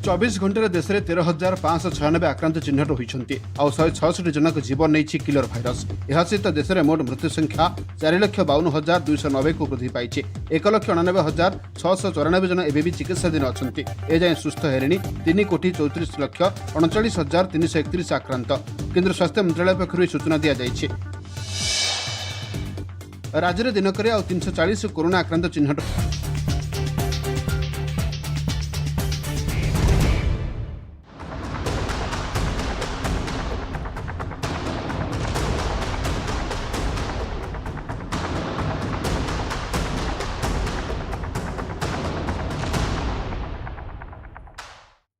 24 घंटे देश में 13,596 आक्रांत चिन्हट होती और 166 जन जीवन नहीं किलर भाइरस। यह सहित देश में मोट मृत्यु संख्या 4,52,290 को वृद्धि पाई। 1,99,694 जन एवं चिकित्साधीन अच्छा। एजाए सुस्थ हेले 3,34,39,39,331 आक्रांत। केन्द्र स्वास्थ्य मंत्रालय पक्षर सूचना दी जाएगी। राज्य में दिनक 340 कोरोना आक्रांत चिन्हट।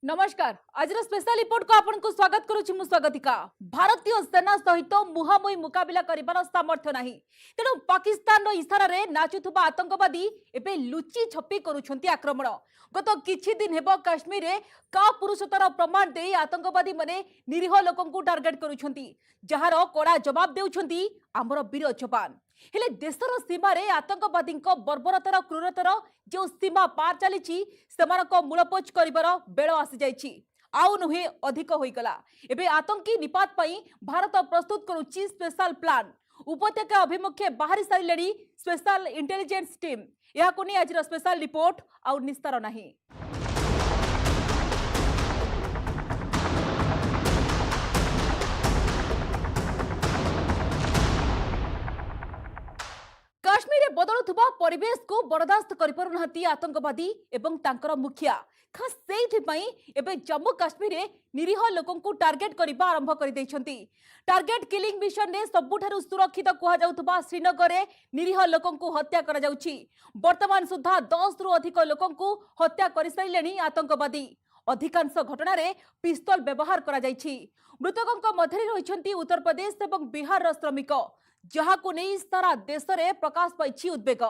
नमस्कार, आज स्पेशल रिपोर्ट को आपनको स्वागत करुछि मु स्वागतिका। भारतीय सेना सहित मुहामुही मुकाबिला करिबार सामर्थ्य नाही, तेणु पाकिस्तान इशारा रे नाचुथुबा आतंकवादी एबे लुचि छपी करुछंती आक्रमण। गत किछि दिन हेबो काश्मीर रे का पुरुषतर प्रमाण देई आतंकवादी माने निरीह लोकंकु टार्गेट करुछंती, जहार कड़ा जवाब देउछंती हमर वीर जवान। हेले देशर सीमा रे आतंकवादी बर्बरतर क्रूरतर जो सीमा पार चली मूलपोच कर बेल आसी जाइछि, आउ नुहे अधिक होइगला। एबे आतंकी निपात पई भारत प्रस्तुत करुछि स्पेशल प्लान। उपत्यका अभिमुखे बाहरी सारिलेणी स्पेशल इंटेलिजेंस टीम। याकु नै आज स्पेशल रिपोर्ट आउ निस्तार नाही। काश्मीर बदलुवा परिवेश को बर्दाश्त करि आतंकवादी एवं तांकर मुखिया। खास सेइथिपई एबे जम्मू काश्मीर रे निरीह लोकंकु टार्गेट करिबा आरंभ करि दैछंती। टार्गेट किलिंग मिशन रे सबुठारु सुरक्षित कुहा जाउथबा श्रीनगर रे निरीह लोकंकु हत्या करा जाउछि। वर्तमान सुद्धा 10 रु अधिक लोकंकु हत्या करि साइलेनी आतंकवादी। अधिकांश घटना रे पिस्तल व्यवहार करा जाइछि। मृतकंक मध्यरे रहिछंती उत्तर प्रदेश एवं बिहार रा श्रमिक, जहाकु नहीं सारा देश में प्रकाश पाई उद्वेग।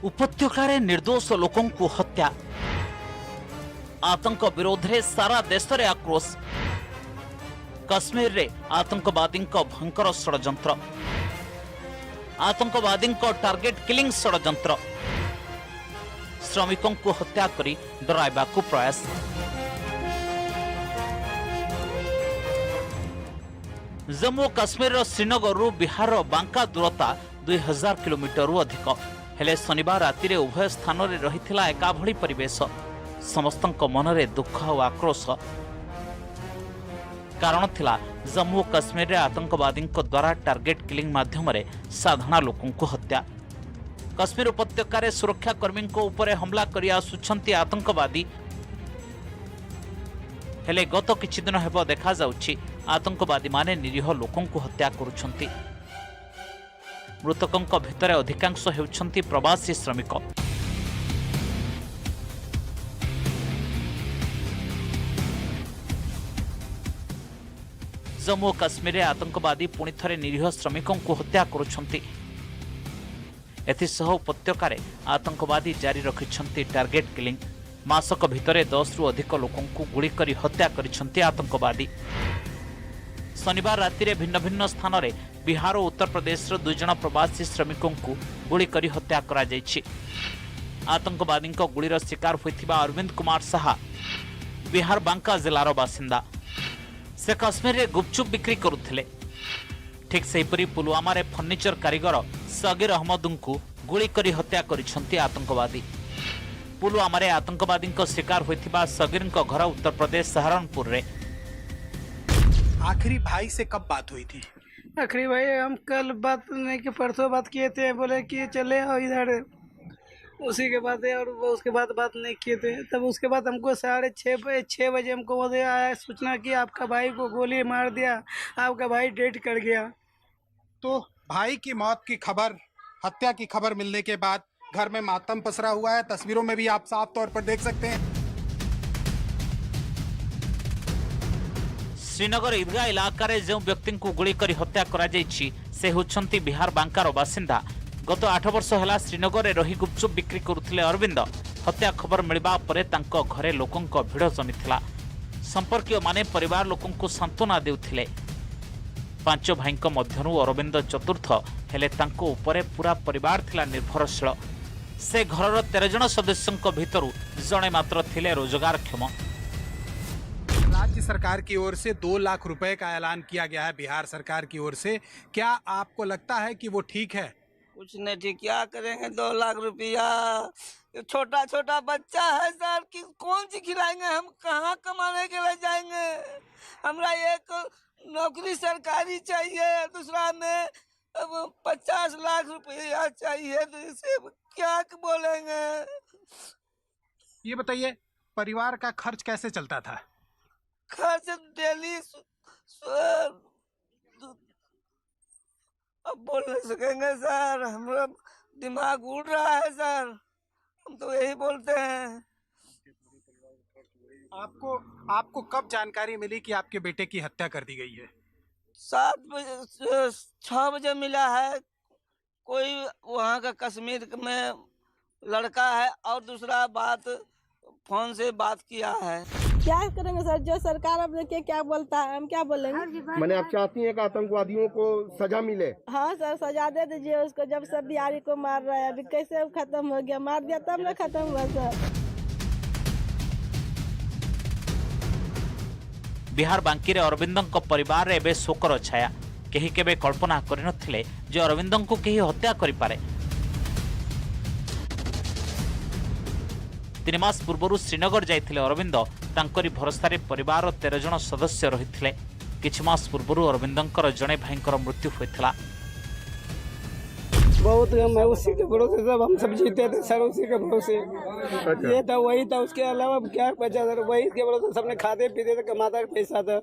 उपत्यकार निर्दोष लोकों को हत्या, आतंक विरोध रे सारा देश रे आक्रोश। काश्मीर रे आतंकवादी भयंकर षड्यंत्र, आतंकवादी टार्गेट किलिंग षड्यंत्र, श्रमिकों को हत्या करी डराइबा को प्रयास। जम्मू काश्मीर श्रीनगर बिहार बांका दूरता 2000 किलोमीटर अधिक। हेले शनिवार राति रे उभय स्थान रे रहिथिला एका भଳି परिवेश। समस्तक मनरे दुख और आक्रोश। कारण थिला जम्मू काश्मीर रे आतंकवादी द्वारा टार्गेट किलिंग माध्यम रे साधारण लोकों को हत्या। काश्मीर उपत्यकार सुरक्षा कर्मी उपरे हमला करि आसुछंती आतंकवादी। हेले गत किछि दिन हेबो देखा जाउछि आतंकवादी माने निरीह लोकों को हत्या करुछंती। मृतकंक भितरे अधिकांश हेउछंती प्रवासी श्रमिक। जम्मू काश्मीर रे आतंकवादी पुणी थरे निरीह श्रमिकों को हत्या करुछंती। एथिसह उपत्यकार आतंकवादी जारी रखिछंती टार्गेट किलिंग। मासक भितरे 10 रु अधिक लोकों को गुली करी हत्या करिछंती आतंकवादी। शनिवार राति रे भिन्न भिन्न स्थान रे बिहार और उत्तर प्रदेश रो 2 जण प्रवासी श्रमिकों को गुली करी हत्या करा जायछि। आतंकवादी गुलीर शिकार होइथिबा अरविंद कुमार साहा बिहार बांका जिलार बासिंदा। से काश्मीर रे गुपचुप बिक्री करुथिले। ठीक सेहीपरि पुलवामा रे फर्निचर कारीगर सगीर अहमद को गुली करी हत्या करिछंती आतंकवादी। पुलवामा रे आतंकवादी शिकार होइथिबा सगीर घर उत्तर प्रदेश सहारनपुर रे। आखिरी भाई से कब बात हुई थी? आखिरी भाई हम कल बात नहीं कि परसों बात किए थे, बोले कि चले आओ इधर। उसी के बाद और उसके बाद बात नहीं किए थे। तब उसके बाद हमको 6:30 बजे हमको बोले आया सूचना कि आपका भाई को गोली मार दिया, आपका भाई डेथ कर गया। तो भाई की मौत की खबर, हत्या की खबर मिलने के बाद घर में मातम पसरा हुआ है। तस्वीरों में भी आप साफ तौर पर देख सकते हैं। श्रीनगर ईदगाह इलाका रे जो व्यक्ति को गुली करी हत्या करा जायछि से होछंती बिहार बांकार बासिंदा गत 8 वर्ष है श्रीनगर में रही गुपचुप बिक्री करुथिले अरविंद हत्या खबर मिलवा परे तांको घरे लोकंक भिड़ जमीथिला। संपर्कीय माने परिवार लोकंकु सांत्वना देउथिले। 5 भाईंक मध्यरु अरविंद चतुर्थ हेले तांको उपरे पूरा परिवार थिला निर्भरशील। से घरर 13 जन सदस्यों भितरु जणे मात्र थिले रोजगारक्षम। राज्य सरकार की ओर से 2 लाख रुपए का ऐलान किया गया है बिहार सरकार की ओर से, क्या आपको लगता है कि वो ठीक है? कुछ नहीं ठीक, क्या करेंगे 2 लाख रुपया? छोटा छोटा बच्चा है सर, कि कौन सी खिलाएंगे हम? कहाँ कमाने के लिए जाएंगे? हमरा एक नौकरी सरकारी चाहिए, दूसरा में अब 50 लाख रुपया चाहिए, तो इसे क्या बोलेंगे? ये बताइए, परिवार का खर्च कैसे चलता था? खर्च डेली अब बोल नहीं सकेंगे सर, हमारा दिमाग उड़ रहा है सर, हम तो यही बोलते हैं। आपको कब जानकारी मिली कि आपके बेटे की हत्या कर दी गई है? 7 बजे 6 बजे मिला है। कोई वहाँ का कश्मीर में लड़का है और दूसरा बात फोन से बात किया है। क्या करेंगे सर, जो सरकार अब देखिए क्या बोलता है, हम क्या बोलेंगे। मैंने आप चाहती हैं कि आतंकवादियों को सजा मिले? हाँ सर, सजा दे दीजिए उसको। जब सब बिहारी को मार रहा है, अभी कैसे खत्म हो गया? मार दिया तब ना खत्म हुआ सर। बिहार बांकी रे अरविंदंक परिवार रे एबे शोकर छाया। केही केबे कल्पना करिनथिले जे अरविंदंकु केही हत्या करि पारे। 3 मास पूर्वरु श्रीनगर जाइथिले अरविंद। तांकरी भरोसारे परिवार 13 जन सदस्य रहिथिले। किछि मास पूर्वरु अरविंदंकर जणे भाईंकर मृत्यु होइथिला। बहुत मैं उसी के भरोसे सब हम सब जीते थे सर, उसी के भरोसे। ये था, वही था, उसके अलावा क्या बचा सर? वही के भरोसे सबने खाते पीते थे, कमाता पैसा था।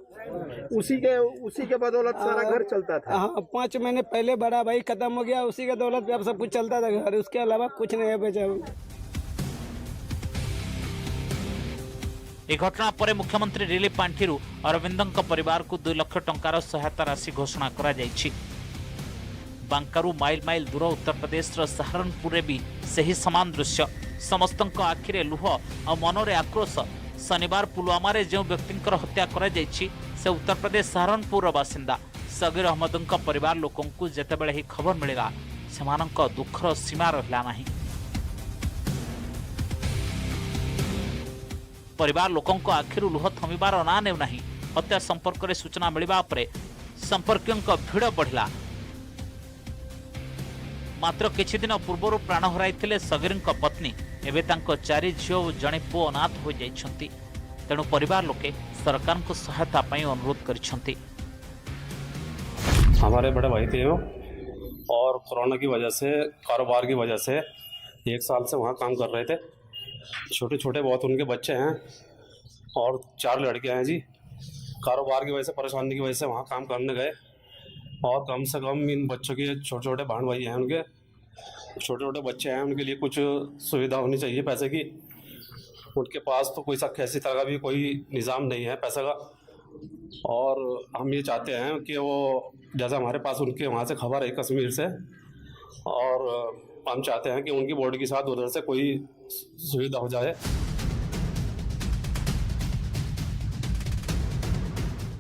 उसी के बदौलत सारा घर चलता था। हाँ, 5 महीने पहले बड़ा भाई खत्म हो गया, उसी के दौलत पे अब सब कुछ चलता था घर, उसके अलावा कुछ नहीं है बचा। ए घटना पर मुख्यमंत्री रिलीफ पांठि अरविंदंक परिवार को 2 लाख टंकार सहायता राशि घोषणा करा जायछि। बांकारू माइल माइल दूर उत्तर प्रदेश सहारनपुर रे भी सही समान दृश्य। समस्तंक आखिरे लुह और मनरे आक्रोश। शनिवार पुलवामा रे जो व्यक्तिंकर हत्या करा जायछि से उत्तर प्रदेश सहारनपुर बासिंदा सगीर अहमदंक परिवार लोकंकु जेतेबेले ही खबर मिलिला सेमानंक दुखर सीमा रहिला नाही। परिवार लोकंक आखिरु लुह थमिबार ना नेउ नाही। हत्या संपर्क रे सूचना मिलिबा परे संपर्कियोंक भिड़ बढ़िला। मात्र किछि दिन पूर्व प्राण हराइथिले सगीरंक पत्नी। एबे तांको 4 झियो और जणे पुओ अनाथ हो जाइछंती। तेणु परिवार लोके सरकार को सहायता पाई अनुरोध करिछंती। हमारे बड़े भाई थे वो, और कोरोना की वजह से, कारोबार की वजह से 1 साल से वहाँ काम कर रहे थे। छोटे छोटे बहुत उनके बच्चे हैं और 4 लड़के हैं जी। कारोबार की वजह से, परेशानी की वजह से वहाँ काम करने गए, और कम से कम इन बच्चों के छोटे छोटे बहन भाई हैं, उनके छोटे छोटे बच्चे हैं, उनके लिए कुछ सुविधा होनी चाहिए पैसे की। उनके पास तो कोई किसी तरह का भी कोई निज़ाम नहीं है पैसे का। और हम ये चाहते हैं कि वो, जैसा हमारे पास उनके वहाँ से खबर है कश्मीर से, और हम चाहते हैं कि उनकी बॉडी के साथ उधर से कोई सुविधा हो जाए।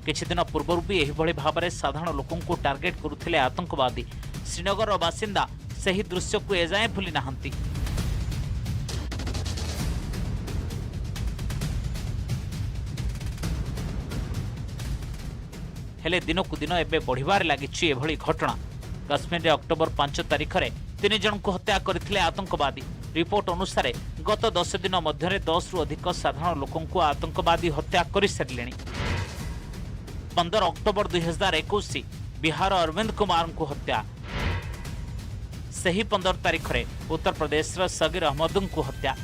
किछि दिन पूर्व भी एही भली भाबरे साधारण लोकों को टार्गेट करुथिले आतंकवादी। श्रीनगर बासिंदा सही दृश्य को एजाए भूली नाहंती। हेले दिनकु दिन एबे बढ़िबार लागिछि एभली घटना। काश्मीर रे अक्टोबर 5 तारिख रे 3 जन को हत्या करथिले आतंकवादी। रिपोर्ट अनुसार गत 10 दिन मध्य 10 रु अधिक साधारण लोकों को आतंकवादी हत्या कर सारिलेଣି। 15 अक्टोबर 2021 बिहार अरविंद कुमार को हत्या। सही 15 तारिख रे उत्तर प्रदेश सगीर अहमद को हत्या।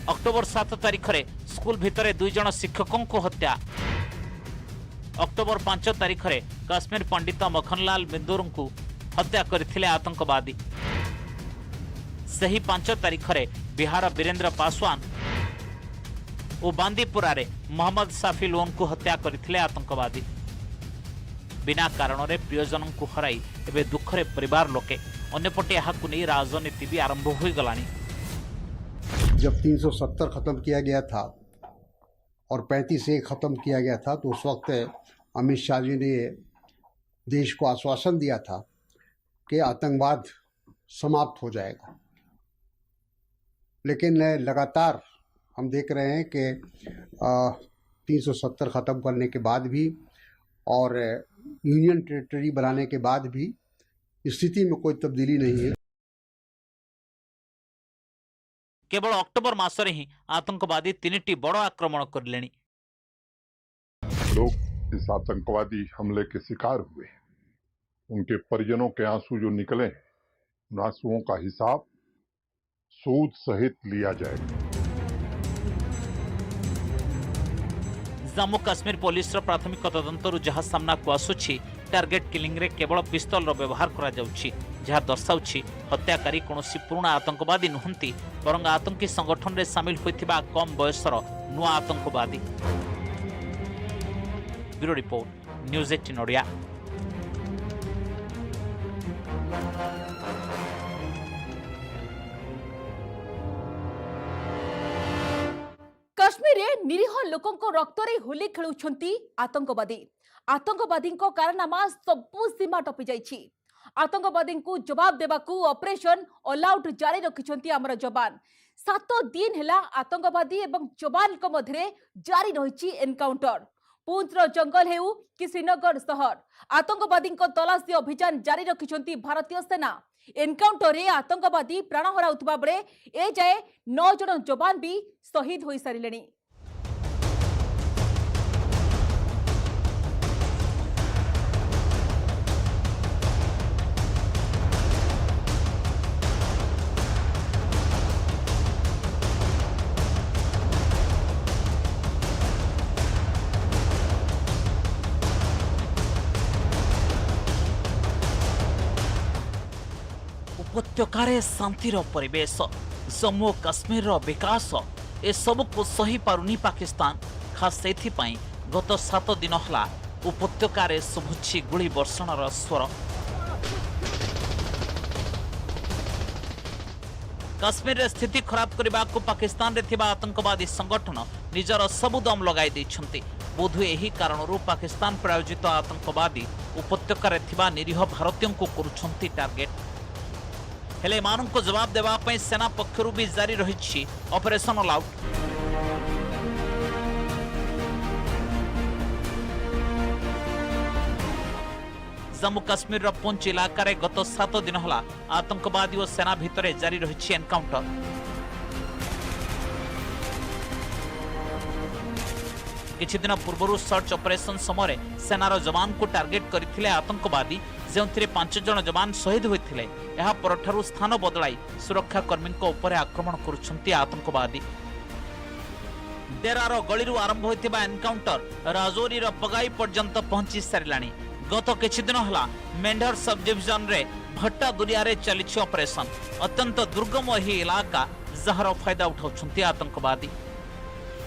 अक्टोबर 7 तारिख रे स्कूल भितर 2 जन शिक्षकों को हत्या। अक्टोबर 5 तारिख रे काश्मीर पंडित मखनलाल मिंदुर को हत्या करथिले आतंकवादी। सही 5 तारिख रे बिहार वीरेंद्र पासवान और बांदीपुरा रे मोहम्मद साफी लोन को हत्या करथिले आतंकवादी। बिना कारण रे प्रियजन को हराई एबे दुखरे परिवार लोके अन्यपटे यहाकु नहीं राजनीति भी आरंभ हो गलानी। जब 370 खत्म किया गया था और 35A खत्म किया गया था तो उस वक्त अमित शाह जी ने देश को आश्वासन दिया था कि आतंकवाद समाप्त हो जाएगा, लेकिन लगातार हम देख रहे हैं कि 370 ख़त्म करने के बाद भी और यूनियन टेरिटरी बनाने के बाद भी स्थिति में कोई तब्दीली नहीं है। केवल अक्टोबर मासरे ही आतंकवादी 3टी बड़ आक्रमण करलेनी। लोग इस आतंकवादी हमले के शिकार हुए, उनके परिजनों के आंसू जो निकले, उन आंसुओं का हिसाब सूद सहित लिया जाएगा। जम्मू काश्मीर पुलिस प्राथमिक तदंतर जहाँ सामना को आसुछि टार्गेट किलिंग रे केवल पिस्तल व्यवहार करा जाउछि, जहाँ दर्शाउछि हत्याकारी कौनसी पुराना आतंकवादी नुहंती बरं आतंकी संगठन रे शामिल होइथिबा कम बयसर नुआ आतंकवादी। Bureau report, news 18 Odia. Kashmir रे निरीह लोकंको रक्तरे होली खेलुछंती आतंकवादी। आतंकवादी कारनामा सबु सीमा टपी जाइछि। आतंकवादी को जवाब देबाकू ऑपरेशन ऑल आउट जारी रखिछंती हमर जवान। 7 दिन हेला आतंकवादी एवं जवान को मध्य जारी रहिछि एनकाउंटर। पूंछर जंगल हेउ कि श्रीनगर शहर, आतंकवादी तलाशी अभियान जारी रखिछंती भारतीय सेना। एनकाउंटर रे आतंकवादी प्राण हराउथबा बेले ए जाए 9 जन जवान भी शहीद होई सारिलेनी। उपत्यकार शांतिर परिवेश, जम्मू काश्मीर विकास ए सब को सही पारुनी पाकिस्तान। खास से गत 7 दिन हला उपत्यकार शुभुछि गुली वर्षणर स्वर। काश्मीर स्थिति खराब करने को पाकिस्तान रे थिबा आतंकवादी संगठन निजर सबु दम लगाई दैछंती। बोधु यही कारणरू पाकिस्तान प्रायोजित आतंकवादी उपत्यकार थिबा निरीह भारतीयों को करुछंती टार्गेट। हेले माननको जवाब देवा पई सेना पक्षरु भी जारी रहिछि operation all out. Jammu Kashmir Poonch इलाका रे गत 7 दिन हला आतंकवादी और सेना भितरे जारी रहिछि एनकाउंटर। किछि दिन पूर्व सर्च ऑपरेशन समय सेनार जवान को टार्गेट करथिले आतंकवादी, जेउथिरे 5 जन जवान शहीद होइथिले। एहा परठारु स्थान बदलाई सुरक्षा कर्मी ऊपर आक्रमण करुछंती आतंकवादी। डेरार गलीरू आरंभ होइथिबा एनकाउंटर राजौरीर पगाई पर्यंत पहुंची सारिलानी। गत किछि दिन हला मेंढर सब डिविजन रे भट्टा दुनिया रे चलिछि ऑपरेशन। अत्यंत दुर्गम ही इलाका जहर फायदा उठाउछंती आतंकवादी।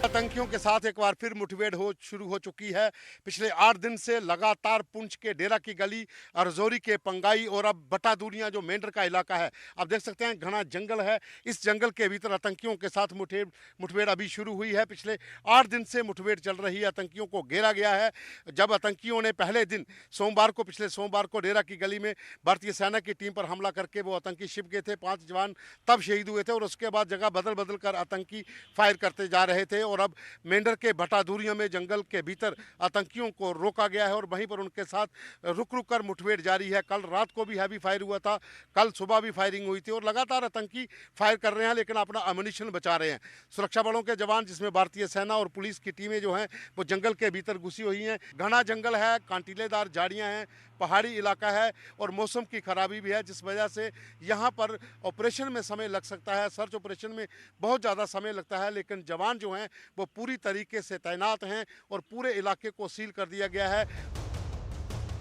आतंकियों के साथ एक बार फिर मुठभेड़ शुरू हो चुकी है। पिछले 8 दिन से लगातार पुंछ के डेरा की गली, रजौरी के पंगाई और अब बटादूरियां जो मेंढर का इलाका है, आप देख सकते हैं घना जंगल है। इस जंगल के भीतर आतंकियों के साथ मुठभेड़ अभी शुरू हुई है। पिछले 8 दिन से मुठभेड़ चल रही है। आतंकियों को घेरा गया है। जब आतंकियों ने पहले दिन पिछले सोमवार को डेरा की गली में भारतीय सेना की टीम पर हमला करके वो आतंकी छिप गए थे। 5 जवान तब शहीद हुए थे और उसके बाद जगह बदल बदल कर आतंकी फायर करते जा रहे थे। और अब मेंढर के बटादूरियों में जंगल के भीतर आतंकियों को रोका गया है और वहीं पर उनके साथ रुक रुक कर मुठभेड़ जारी है। कल रात को भी हैवी फायर हुआ था, कल सुबह भी फायरिंग हुई थी और लगातार आतंकी फायर कर रहे हैं, लेकिन अपना अम्युनिशन बचा रहे हैं। सुरक्षा बलों के जवान, जिसमें भारतीय सेना और पुलिस की टीमें जो हैं वो जंगल के भीतर घुसी हुई हैं। घना जंगल है, कांटीलेदार झाड़ियाँ हैं, पहाड़ी इलाका है और मौसम की खराबी भी है, जिस वजह से यहाँ पर ऑपरेशन में समय लग सकता है। सर्च ऑपरेशन में बहुत ज़्यादा समय लगता है, लेकिन जवान जो हैं वो पूरी तरीके से तैनात हैं और पूरे इलाके को सील कर दिया गया है।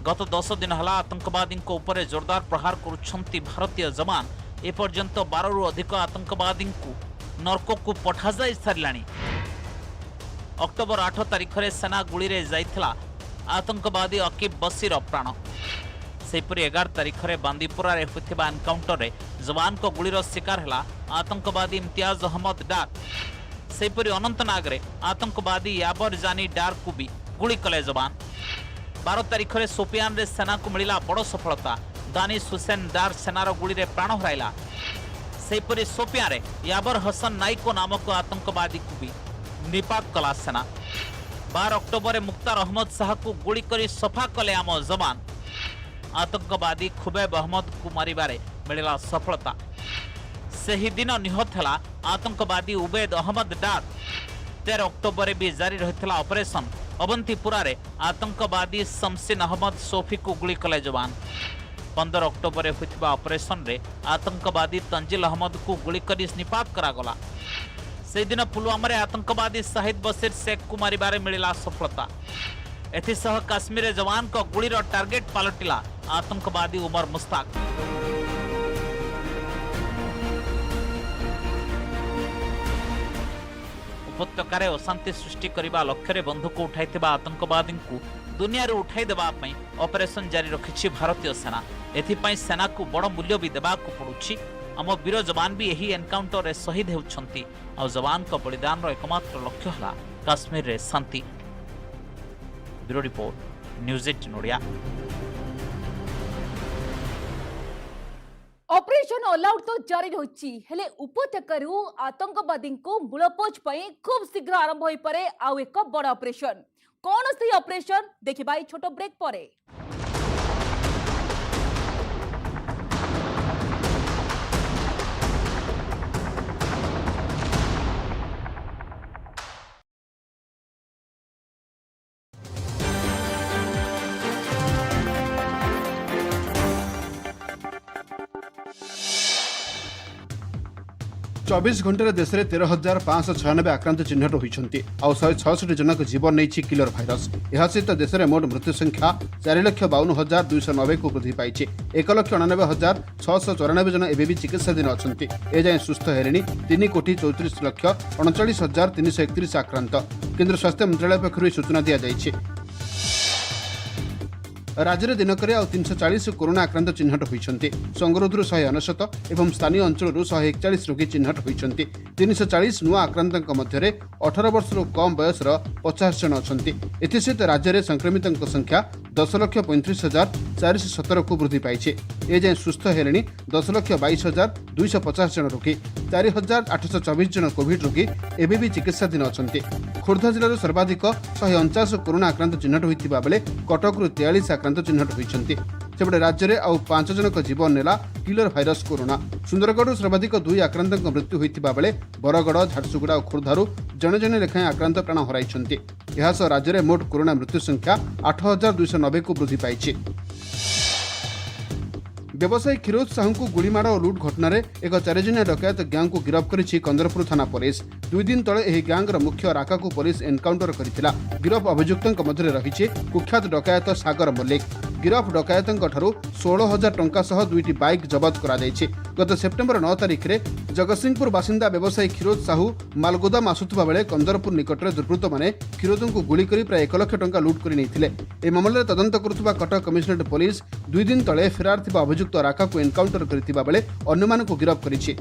गत 10 दिन हला आतंकवादी ऊपर जोरदार प्रहार करुछंती भारतीय जवान। ए पर्यंत 12 रु अधिक आतंकवादी को नरक को पठा जाई सारिलानी। अक्टोबर 8 तारिख रे सेना गुली रे जाइथिला आतंकवादी अकीब बसीर प्राण। सेपरी 11 तारिख में बांदीपुरा होता एनकाउंटर रे जवान को गुलीर शिकार है आतंकवादी इम्तियाज अहमद डार। सेपरी अनंतनाग रे आतंकवादी याबर जानी डार को भी गुली कले जवान। 12 तारिख में सोपियान रे सेना को मिला बड़ सफलता। दानिश हुसैन डार सेनार गुली रे प्राण हराइला। सेपरी सोपिया रे याबर हसन नाइको नामक आतंकवादी को भी निपात कला सेना। 12 अक्टोबर मुख्तार अहमद शाह को गुली करी सफा कले आम जवान। आतंकवादी खुबैब अहमद को मारिबारे मिला सफलता। सही दिन निहत है आतंकवादी उबैद अहमद डार। 13 अक्टोबर भी जारी रही ऑपरेशन अवंतीपुरा रे आतंकवादी शमसीन अहमद सोफी को गुली कले जवान। 15 अक्टोबर होता ऑपरेशन रे आतंकवादी तंजिल अहमद को गुली करी निपात करागला। से दिन पुलवामा रे आतंकवादी शहीद बशीर शेख को मारिबारे मिला सफलता। एथिसह काश्मीर जवान को गुलीर टार्गेट पलटिला आतंकवादी उमर मुस्ताक। उपत्यकार अशांति सृष्टि करने लक्ष्य बंधुक उठाई आतंकवादी को दुनिया उठाई देवा ऑपरेशन जारी रखी भारतीय सेना। एथिपाई सेना को बड़ मूल्य भी देवाक पड़ुछि। आम वीर जवान भी यही एनकाउंटर रे शहीद होउछंती। आ जवान को बलिदान रो एकमात्र लक्ष्य है काश्मीर रे शांति। Bureau report news 18 Odia. Operation all out तो जारी रही हेले उपत्यकारु आतंकवादी को मूलपोछ खूब शीघ्र आरंभ हो पारे आउ एक बड़ ऑपरेशन। कौन से ऑपरेशन देखिबा छोट ब्रेक परे। चौबीस घंटे देश में 13,596 आक्रांत चिन्हट होती। आउ 166 जनक जीवन नहीं किलर भाइरस। यह सहित देश में मोट मृत्यु संख्या 4,52,290 को वृद्धि पाई। 1,99,694 जन एवं चिकित्साधीन अच्छा। एजाएं सुस्थ हेले 3,34,39,331 आक्रांत। केन्द्र स्वास्थ्य मंत्रालय पक्षर सूचना दी जाएगी। राज्य में दिनक 340 कोरोना आक्रांत चिन्हट होती। संगरोधर 199 और स्थानीय अंचल 141 रोगी चिन्हट होती। 340 नुआ आक्रांत मध्य 18 वर्ष कम बयसर 50 जन अच्छा। एसत राज्य में संक्रमित संख्या 10,35,417 को वृद्धि पाई। एजाएं सुस्थ हेले 10,22,250 जन रोगी। 4,824 जन कोविड रोगी एवं भी चिकित्साधीन अच्छा। खोर्धा जिले सर्वाधिक 149 कोरोना आक्रांत चिन्हट होता बेले कटकू 43 आक्रांत चिन्हट होती। सेपटे राज्य में आउ 5 जनक जीवन नेला किलर भाइरस कोरोना। सुंदरगढ़ सर्वाधिक 2 आक्रांत मृत्यु होता बेले बरगढ़, झारसुगुड़ा और खोर्धारू जने जने लेखाएं आक्रांत प्राण हराई। यह राज्य में मोट कोरोना मृत्यु संख्या 8,290 को वृद्धि पाई। व्यवसायी क्षीरोद साहू को गुड़ीमाड़ और लुट घटना एक 4 जनिया डकैत गैंग को गिरफ्त करिछि कंदरपुर थाना पुलिस। 2 दिन तले एही गैंगर मुख्य राका को पुलिस एनकाउंटर करथिला। गिरफ अभियुक्तों मध्य रही कुख्यात डकैत सागर मल्लिक। गिरफ डकैतों ठारू 16,000 टंका सह 2टी बाइक जबत करा जायछि। गत सेप्टेम्बर 9 तारिख में जगतसिंहपुर बासिंदा व्यवसायी क्षीरोद साहू मालगोदाम आसुवा बेले कंदरपुर निकट में दुर्बृत्त मैंने क्षीरोदों को गुली कर प्राय 1 लाख टंका लुट कर नहीं। मामलें तदंत करुवा कटक कमिशनरेट पुलिस 2 दिन तले फेरार थिबा अभियुक्त राका को एनकाउंटर करथिबा बेले अन्यमान को गिरफ्त करिछि।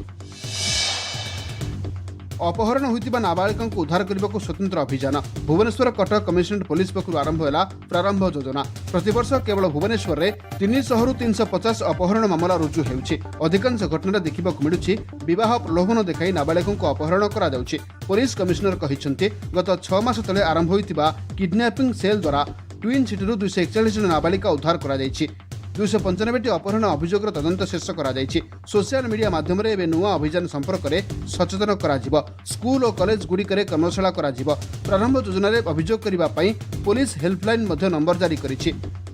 अपहरण होइतिबा नाबालिका को उद्धार करने को स्वतंत्र अभियान भुवनेश्वर कटक कमिशनरेट पुलिस पक्षर आरंभ होला प्रारंभ योजना। प्रतिवर्ष केवल भुवनेश्वर में 300 रु 350 अपहरण मामला रुजु हेउछि। अधिकांश घटना देखा मिलुछि विवाह प्रलोभन देखाई नाबालिका को अपहरण करा जाउछि। पुलिस कमिशनर कहिसंते गत 6 मास तले आरंभ होइतिबा किडनैपिंग सेल द्वारा ट्विन सिटी 241 जन नाबालिका उद्धार करा जाइछि। 295टी अपहरण अभियोग तदंत शेष करा जाइछि। सोशल मीडिया माध्यम रे एबे नुआ अभियान संपर्क में सचेतन करा जिवो। स्कूल और कॉलेज गुड़िकरे कर्मशाला करा जिवो। प्रारंभ योजना रे अभियोग करबा पई पुलिस हेल्पलाइन मध्य नंबर जारी करिछि।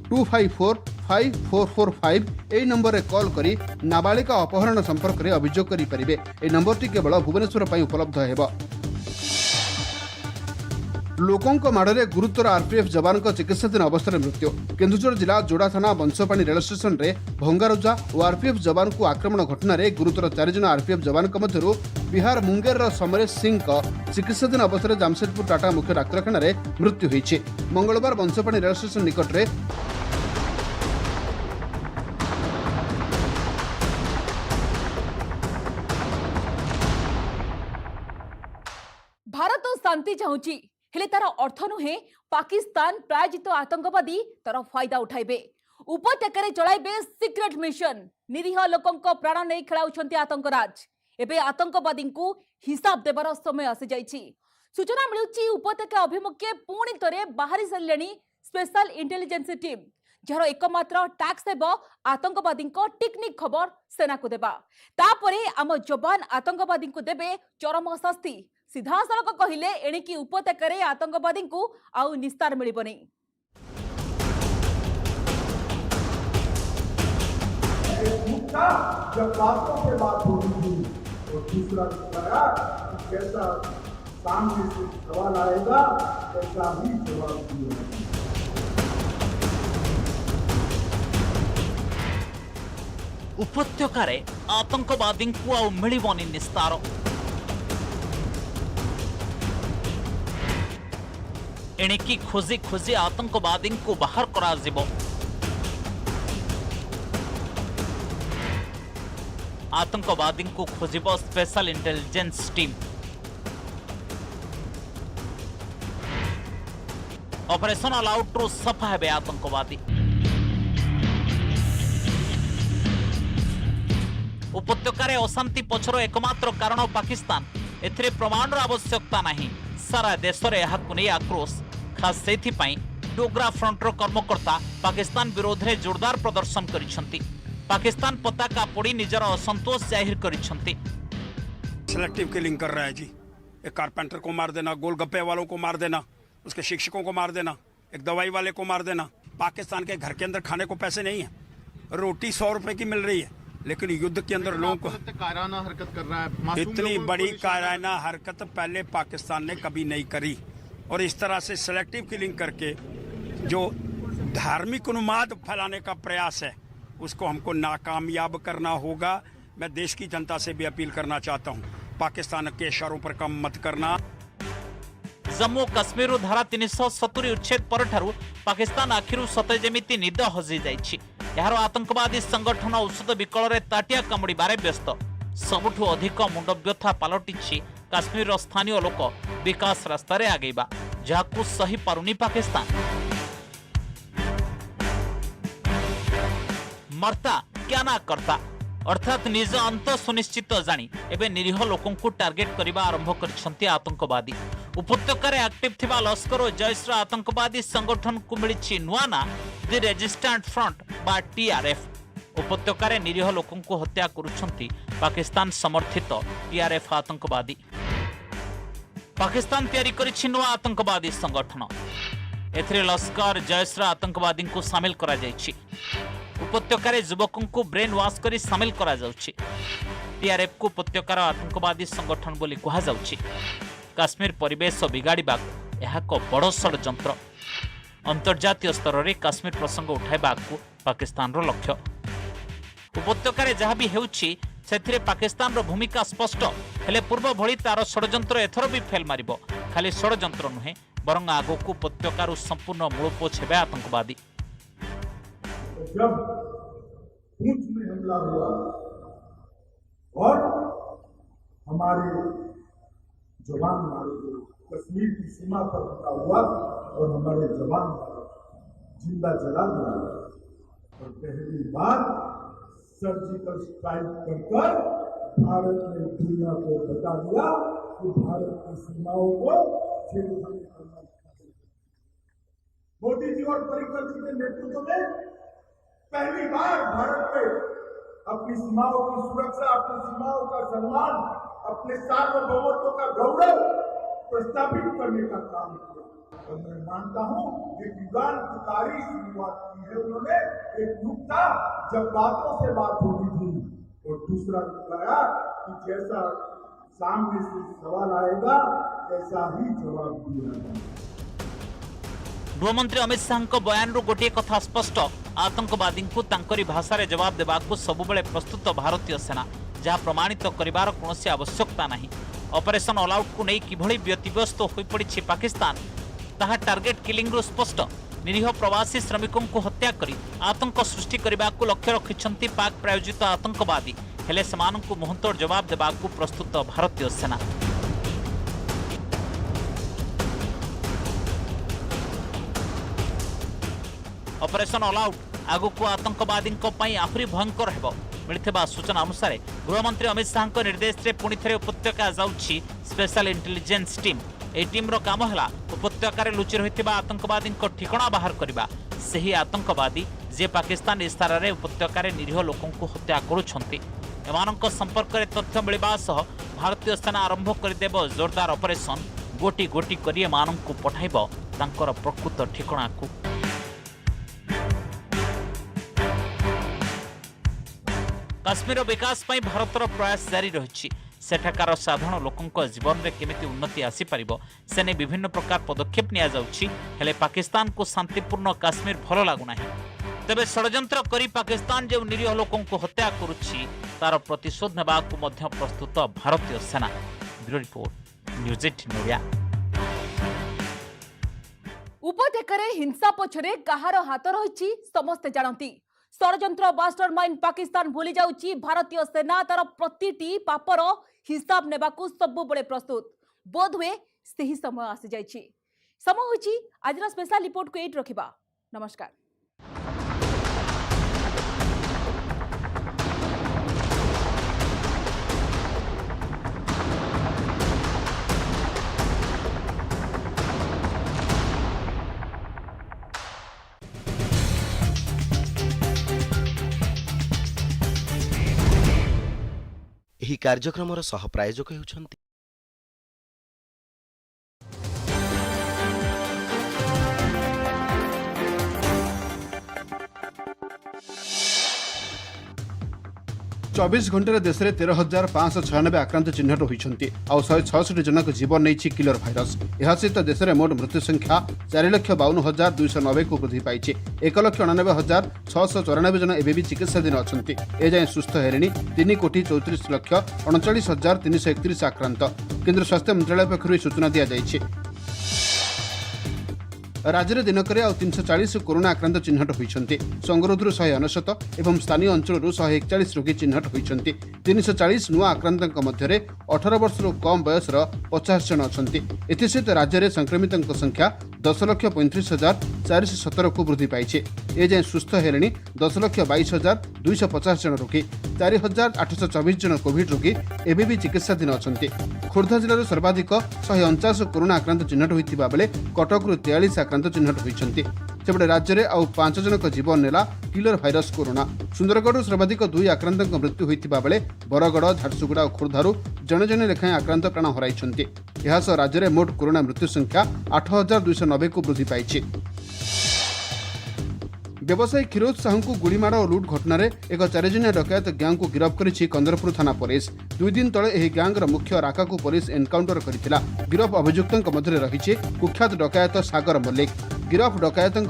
2545445 एई नंबर रे कॉल करी नाबालिका अपहरण संपर्क में अभियोग करि परिबे। ए नंबरटी केवल भुवनेश्वर पई उपलब्ध हेबो। लोकों माड़े गुरुतर आरपीएफ जवान चिकित्साधीन अवस्था मृत्यु। केन्दुझर जिला जोड़ा थाना बंशपाणी रेल स्टेशन रे भंगारुजा और आरपीएफ जवान को आक्रमण घटना रे गुरुतर 4 जन आरपीएफ जवान मध्य बिहार मुंगेर समरेश सिंह चिकित्साधीन अवस्था जामशेदपुर टाटा मुख्य डाक्तखाना रे मृत्यु होईछि। मंगलवार बंशपाणी रेल स्टेशन निकट रे भारत शांति चाहूची हेले तार अर्थ नुहे पाकिस्तान प्रायोजित आतंकवादी तार फायदा उठाइबे। उपत्यकार चलाइबे सिक्रेट मिशन। निरीह लोकंक प्राण नहीं खेलाउछंती आतंकराज। एबे आतंकवादी को हिसाब देबार समय आसी जाइछि। सूचना मिलुची उपत्यका अभिमुखे पुणी तरे बाहरी सारिलेनी स्पेशल इंटेलिजेंस टीम, जार एकमात्र टास्क हेब आतंकवादी टेक्निक खबर सेना को देबा। तापरे आम जवान आतंकवादी को देबे चरम शास्ति। सीधा सड़क कहले एणिकी उपत्यकार आतंकवादी को आउ निस्तार मिलबनी। जब बातों से बात होती थी और दूसरा बताया कि कैसा सामने से सवाल आएगा कैसा भी जवाब दिया। उपत्यकार आतंकवादी को आउ मिलबनी निस्तार। एणिकी खोजी खोजी आतंकवादी को बाहर करा जिवो। आतंकवादी को खोजिब special intelligence team. Operation all out रो सफा हेबे आतंकवादी। उपत्यकार अशांति पछर एकमात्र कारण पाकिस्तान। एथिरे प्रमाणर आवश्यकता नहीं। सारा देश में यह आक्रोश। खास से डोगरा फ्रंटर कर्मकर्ता पाकिस्तान विरोध में जोरदार प्रदर्शन करिसेंती। पाकिस्तान पताका पोड़ी निजर असंतोष जाहिर करिसेंती। सिलेक्टिव किलिंग कर रहा है जी। एक कारपेंटर को मार देना, गोलगप्पे वालों को मार देना, उसके शिक्षकों को मार देना, एक दवाई वाले को मार देना। पाकिस्तान के घर के अंदर खाने को पैसे नहीं है, रोटी 100 रुपए की मिल रही है, लेकिन युद्ध के अंदर लोगों को कायराना हरकत कर रहा है। इतनी बड़ी कायराना हरकत पहले पाकिस्तान ने कभी नहीं करी। और इस तरह से सिलेक्टिव किलिंग करके जो धार्मिक उन्माद फैलाने का प्रयास है उसको हमको नाकामयाब करना होगा। मैं देश की जनता से भी अपील करना चाहता हूँ, पाकिस्तान के इशारों पर काम मत करना। जम्मू काश्मीर धारा 370 उच्छेद पर पाकिस्तान आखिर सते जमिति निद हजि जाइछि। यार आतंकवादी संगठन औषध विकल रे ताटिया कामुड़े व्यस्त। सबुठु अधिक मुंड व्यथा पलटिछि काश्मीर स्थानीय लोक विकास रास्ता रे आगेबा, जहाकु सही पारुनी पाकिस्तान। मर्ता क्या ना करता, अर्थात निज अंत सुनिश्चित जानी एबे निरीह लोकों को टार्गेट करबा आरंभ करिसंती आतंकवादी। उपत्यकार एक्टिव थिबा लश्कर और जैशर आतंकवादी संगठन को मिली नुआ ना दि रेजिस्टेंट फ्रंट बा टीआरएफ। उपत्यकार निरीह लोकों को हत्या करुछंती पाकिस्तान समर्थित टीआरएफ आतंकवादी। पाकिस्तान तैयारी करिछि नुआ आतंकवादी संगठन। एथिरे लश्कर जैशर आतंकवादी को शामिल करा जायछि। उपत्यकार युवकों को ब्रेन वाश करी शामिल करा जाउछि। टीआरएफ को उपत्यकार आतंकवादी संगठन बोली कहा जाउछि। काश्मीर परिवेश बिगाड़वा यह एक बड़ षड्यंत्र। अंतर्जातीय स्तर में काश्मीर प्रसंग उठाइबा पाकिस्तान रो लक्ष्य। उपत्यकार जहाँ भी हेउछि सेथिरे पाकिस्तान रो भूमिका स्पष्ट। हेले पूर्व भली तार षड्यंत्र एथर भी फेल मारिबो। खाली षड्यंत्र नुहे बरं आगकू उपत्यकार संपूर्ण मूलपोछ हेबे आतंकवादी। जब पूंछ में हमला हुआ और हमारे जवान मारे गए, कश्मीर की सीमा पर हमला हुआ और हमारे जवान जिंदा जला दिया और पहली बार सर्जिकल स्ट्राइक कर भारत ने दुनिया को बता दिया कि भारत की सीमाओं को छेड़छाड़ करना। मोदी जी और पर्रिकर जी के नेतृत्व में पहली बार भारत में अपनी सीमाओं की सुरक्षा, अपनी सीमाओं का सम्मान, अपने सार्वभौमत्व का गौरव प्रस्तावित करने का काम किया। और मैं मानता हूं कि क्रांतिकारी शुरुआत की है उन्होंने। एक युग था जब बातों से बात होती थी और दूसरा बताया कि जैसा सामने से सवाल आएगा ऐसा ही जवाब दिया। गृहमंत्री अमित शाह बयान गोटे कथा स्पष्ट आतंकवादी को तांकरी भाषा जवाब देवाक सबुबले प्रस्तुत भारतीय सेना जहाँ प्रमाणित करिवार कौनसी आवश्यकता नहीं। ऑपरेशन ऑल आउट को नहीं किभली व्यतिव्यस्त हो पड़ी पाकिस्तान ताहा टार्गेट किलिंग रु स्पष्ट। निरीह प्रवासी श्रमिकों को हत्या करी आतंक सृष्टि करने को लक्ष्य रखिछंती पाक प्रायोजित आतंकवादी हेले समानंकु मुहंतोड़ जवाब देबाकु प्रस्तुत भारतीय सेना। ऑपरेशन ऑल आउट आगुक आतंकवादी आहरी भयंकर हेबो। मिलिथिबा सूचना अनुसार गृहमंत्री अमित शाह निर्देश रे पुणी थे उपत्यका जाउछि स्पेशल इंटेलिजेंस टीम। ए टीम रो काम हला उपत्यकार लुचि रहिथिबा आतंकवादी ठिकाना बाहर करबा। सही आतंकवादी जे पाकिस्तान इशारा रे उपत्यकार निरीह लोकों को हत्या करुछंती एमानक संपर्क रे तथ्य मिलबा सह भारतीय सेना आरंभ करदेब जोरदार ऑपरेशन। गोटी गोटी करी एमानक पठाइब तांकर प्रकृत ठिकाना को। काश्मीर विकास पर भारतर प्रयास जारी रही। सेठाकार साधारण लोकों जीवन में केमिति उन्नति आसी पारिबो से ने विभिन्न प्रकार पदक्षेप निया जाउछि। हेले पाकिस्तान को शांतिपूर्ण काश्मीर भल लागुना। तेबे षड्यंत्र करी पाकिस्तान जो निरीह लोकों को हत्या करुछि तार प्रतिशोध नेबाकु मध्य प्रस्तुत भारतीय सेना। Bureau report news 18 Odia. उपत्यकार हिंसा पछरे काहार हाथ रही समस्ते जानती। षड्यंत्र मास्टर माइंड पाकिस्तान भूली जाउची भारतीय सेना तार प्रतिटी पापर हिसाब नेबाकू सबुबले प्रस्तुत। बोध हुए सही समय आसी जाइछि। समय होछि आज स्पेशल रिपोर्ट को एट रखिबा। नमस्कार। ଏହି କାର୍ଯ୍ୟକ୍ରମର ସହ ପ୍ରାୟୋଜକ ହେଉଛନ୍ତି चौबीस घंटे देश में 13,596 आक्रांत चिन्हट होती और 166 जनक जीवन नहीं किलर भाइरस। यह सहित देश में मोट मृत्यु संख्या 4,52,290 को वृद्धि पाई। 1,99,694 जन एवं चिकित्साधीन अच्छा। एजाए सुस्थ हेले 3,34,39,331 आक्रांत। केन्द्र स्वास्थ्य मंत्रालय पक्षर सूचना दी जाइए। राज्य में दिनक 340 कोरोना आक्रांत चिन्हट होती। संगरोधर 199 और स्थानीय अंचल 141 रोगी चिन्हट होती। 340 नुआ आक्रांत मध्य 18 वर्ष कम बयसर 50 जन अच्छा। एसत राज्य में संक्रमित संख्या 10,35,417 को वृद्धि पाई। एजाए सुस्थ हेले 10,22,250 जन रोगी। 4,824 जन कोविड रोगी एवं भी चिकित्साधीन अच्छा। खोर्धा जिले सर्वाधिक 149 कोरोना आक्रांत चिन्हट होता बेले कटकू 43 आक्रांत चिन्हट होती। सेपटे राज्य में आउ 5 जनक जीवन नेला किलर भाइरस कोरोना। सुंदरगढ़ सर्वाधिक 2 आक्रांत मृत्यु होता बेले बरगढ़ झारसुगुड़ा और खोर्धारू जने जने लेखाएं आक्रांत प्राण हराई। यह राज्य में मोट कोरोना मृत्यु संख्या 8,290 को वृद्धि पाई। व्यवसायी क्षीरोद साहू को गुड़ीमाड़ और लुट घटन एक 4 जनिया डकायत गैंग को गिरफ्त करिछि कंदरपुर थाना पुलिस। 2 दिन तले एही गैंगर मुख्य राका को पुलिस एनकाउंटर करिथिला। गिरफ अभियुक्तों मध्य रही कुख्यात डकायत सागर मल्लिक। गिरफ डकायतों